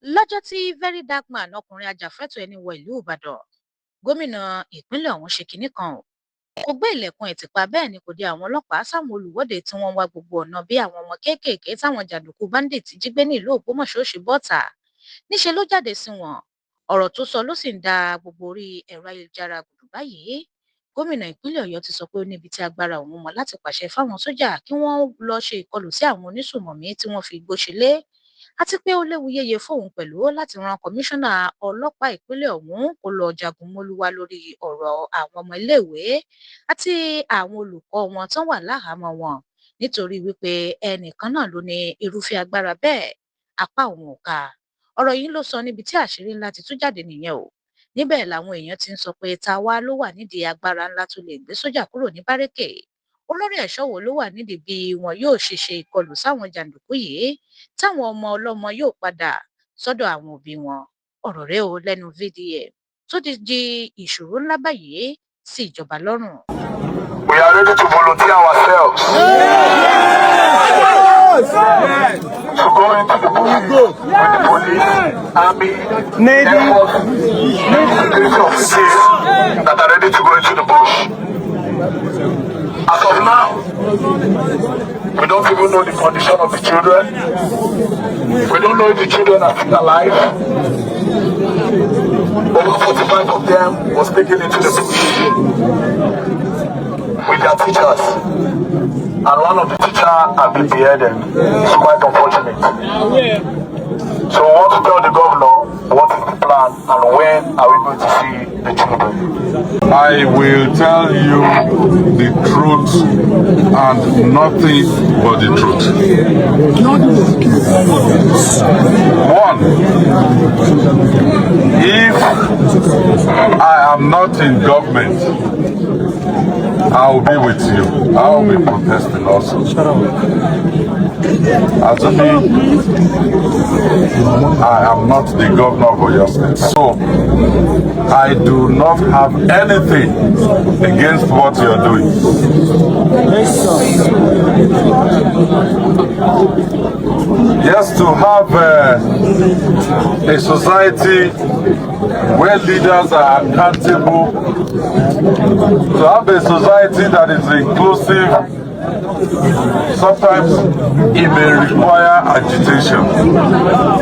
lọ́jọ́ tí very dark man ọkùnrin ajàfẹ́tọ̀ọ́ ẹni wọ ìlú Ìbàdàn, gómìnà ìpínlẹ̀ ọ̀hún ṣe kinní kan o. Kò gbé ilẹ̀kùn ẹ̀ tìpa, bẹ́ẹ̀ ni kò dé àwọn ọlọ́pàá sáwọn olùwọ́de tí wọ́n ń wá gbogbo ọ̀nà bí àwọn ọmọ kéékèèké táwọn jàǹdùkú bandit jí gbé ní ìlú Ògbómọ̀ṣọ́ ó ṣe bọ́ta. Níṣe ló jáde sí wọn. Ọ̀rọ̀ tó sọ ló sì ń da gbogbo orí ẹ̀rọ ayélujára gùdù báyìí. Gómìnà ìpínlẹ̀ Ọ̀yọ́ ti sọ pé ó níbi tí agbára òun mọ láti pàṣẹ fáwọn sójà kí wọ́n lọ ṣe ìkọlù sí àwọn onísùmọ̀mí tí wọ́n fi igbó ṣelé, àti pé ó léwu yéye fóun pẹ̀lú láti ran kọmíṣánná ọlọ́pàá ìpínlẹ̀ ọ̀hún kó lọ jagun mólúwá lórí ọ̀rọ̀ àwọn ọmọ iléèwé àti àwọn olùkọ́ wọn tán wà láhàámọ́ wọn, nítorí wípé ẹnìkan náà ló ní irúfẹ́ agbára bẹ́ẹ̀, apá òun ò ká. Ọ̀rọ̀ yìí ló sọ níbi tí àṣírí ńlá ti tú jáde nìyẹn o. Níbẹ̀ làwọn èèyàn ti ń sọ pé ta wá ló wà nídìí agbára ńlá tó lè gbé sójà kúrò ní bárékè. Olórí ẹ̀ṣọ́ wo ló wà nídìí bí wọn yóò ṣe ìkọlù sáwọn jàǹdùkú yìí táwọn ọmọ ọlọ́mọ yóò padà sọ́dọ̀ àwọn òbí wọn. Ọ̀rọ̀ rẹ̀ o lẹ́nu VDM tó ti di ìṣòro ńlá báyìí sí ìjọba lọ́rùn. We are ready to volunteer ourselves to go into the bush with the police, army, air force, security officers that are ready to go into the bush. As of now, we don't even know the condition of the children. We don't know if the children are still alive. Over 45 of them was taken into the bush with their teachers, and one of the teachers have been beheaded. It's quite unfortunate. So we want to tell the governor what is the plan and when are we going to see the children. I will tell you the truth and nothing but the truth. One, if I am not in government, I will be with you. I will be protesting also. Assuming I am not the governor of Oyo State, so I do not have anything against what you are doing. Yes, to have a society where leaders are accountable, to have a society that is inclusive. Sometimes it may require agitation,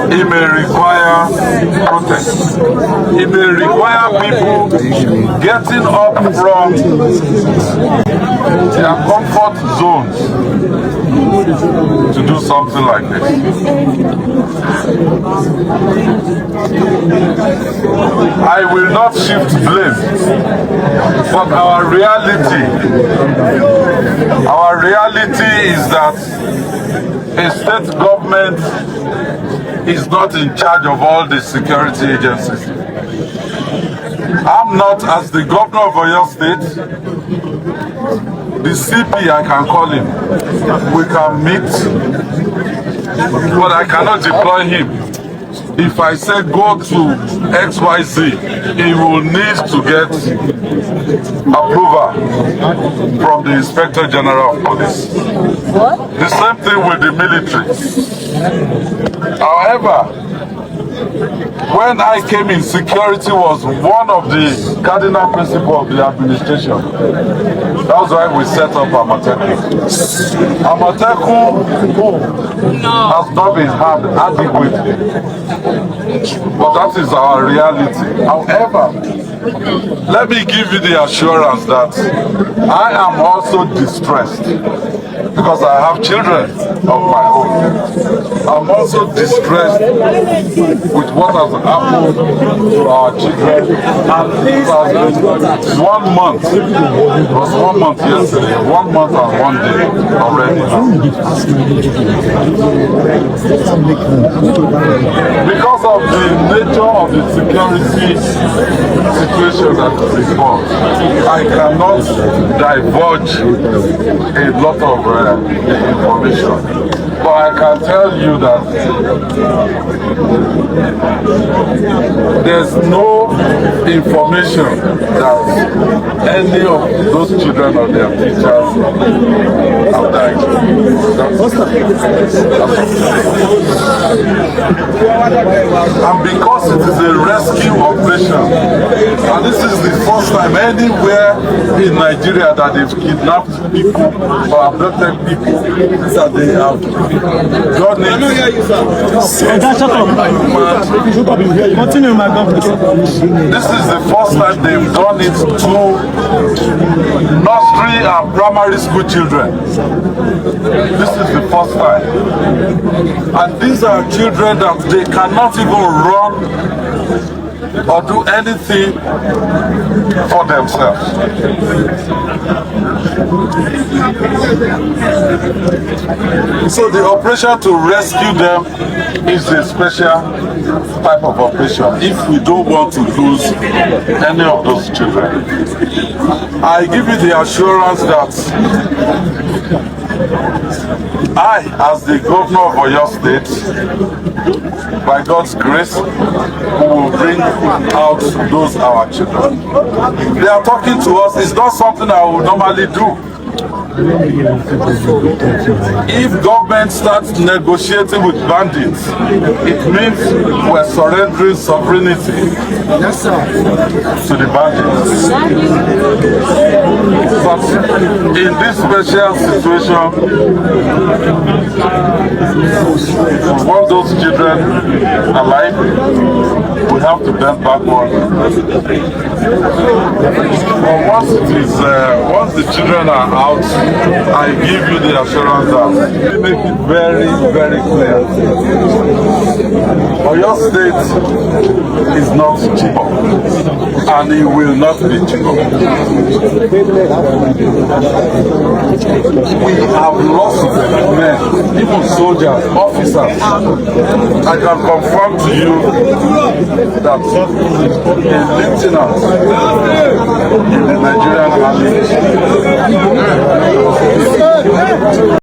it may require protest, it may require people getting up from their comfort zones to do something like this. I will not shift blame, but our reality is that a state government is not in charge of all the security agencies. I'm not, as the governor of Oyo State, the CP, I can call him. We can meet, but I cannot deploy him. If I say go to XYZ, he will need to get approval from the Inspector General of Police. What? The same thing with the military. However, when I came in, security was one of the cardinal principles of the administration. That's why we set up Amateku. Amateku has not been had adequately, but that is our reality. However, let me give you the assurance that I am also distressed because I have children of my own. I'm also distressed with what has happened to our children. And 1 month, it was 1 month yesterday, 1 month and 1 day already. Because of the nature of the security situation that is involved, I cannot divulge a lot of information. But I can tell you that there's no information that any of those children or their teachers have died. And because it is a rescue operation, and this is the first time anywhere in Nigeria that they've kidnapped people or abducted people, that they have done it. Continue, my governor. This is the first time they've done it to nursery and primary school children. This is the first time. And these are children that they cannot even run or do anything for themselves. So the operation to rescue them is a special type of operation if we don't want to lose any of those children. I give you the assurance that I, as the governor of Oyo State, by God's grace, we will bring out those our children. They are talking to us. It's not something I would normally do. If government starts negotiating with bandits, it means we're surrendering sovereignty to the bandits. But in this special situation, we want those children alive. We have to bend backward. But once the children are out, I give you the assurance that we make it very, very clear. Oyo State is not cheap, and it will not be cheap. We have lost men, even soldiers, officers. I can confirm to you that a lieutenant in the Nigerian army